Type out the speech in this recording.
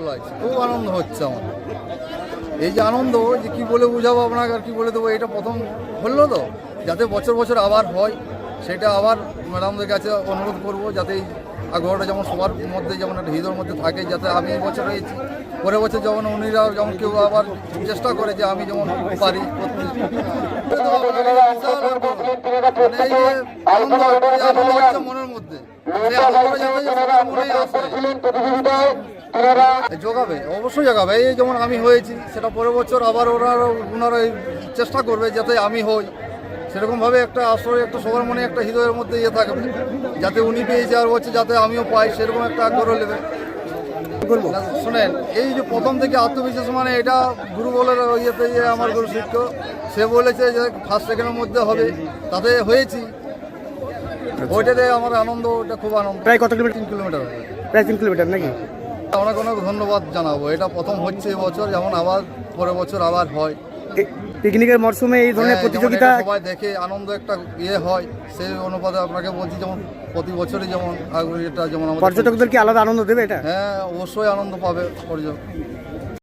লাগছে, খুব আনন্দ হচ্ছে আমার। এই যে আনন্দ, যে কি বলে বুঝাবো আপনাকে আর কি বলে দেবো, এটা প্রথম হলো তো, যাতে বছর বছর আবার হয় সেটা আবার ম্যাডামদের কাছে অনুরোধ করব, যাতে এই আগ্রহটা যেমন সবার মধ্যে যেমন একটা হৃদয়ের মধ্যে থাকে, যাতে আমি এই বছর হয়েছি পরের বছর যেমন উনিরা যেমন কেউ আবার চেষ্টা করে যে আমি যেমন পারি করতে। মানে এই যে আনন্দ হচ্ছে মনের মধ্যে, সেই আনন্দটা যাতে সবার মনেই আসে, যোগাবে, অবশ্যই জাগাবে। এই যেমন আমি হয়েছি, সেটা পরের বছর আবার ওনারা চেষ্টা করবে যাতে আমি হই, সেরকমভাবে একটা আশ্রয় একটা সবার মনে একটা হৃদয়ের মধ্যে ইয়ে থাকবে, যাতে উনি পেয়েছে আর হচ্ছে যাতে আমিও পাই, সেরকম একটা আগ্রহ নেবে। শোনেন, এই যে প্রথম থেকে আত্মবিশ্বাস, মানে এটা গুরু বলে ইয়েতে আমার গুরু শিক্ষক সে বলেছে যে ফার্স্ট সেকেন্ডের মধ্যে হবে, তাতে হয়েছি, ওইটাতে আমার আনন্দ, ওটা খুব আনন্দ। প্রায় কত কিলোমিটার? 3 কিলোমিটার হবে। প্রায় 3 কিলোমিটার নাকি? অনেক অনেক ধন্যবাদ জানাবো, এটা প্রথম হচ্ছে এবছর, যেমন আবার পরের বছর আবার হয়। পিকনিকের মরশুমে এই ধরনের হ্যাঁ, প্রতিযোগিতা যেমন এটা সবাই দেখে আনন্দ একটা ইয়ে হয়, সেই অনুপাতে আপনাকে বলছি যেমন প্রতি বছরই যেমন এটা যেমন আমাদের পর্যটকদের কি আলাদা আনন্দ দেবে এটা? হ্যাঁ, অবশ্যই আনন্দ পাবে পর্যটক।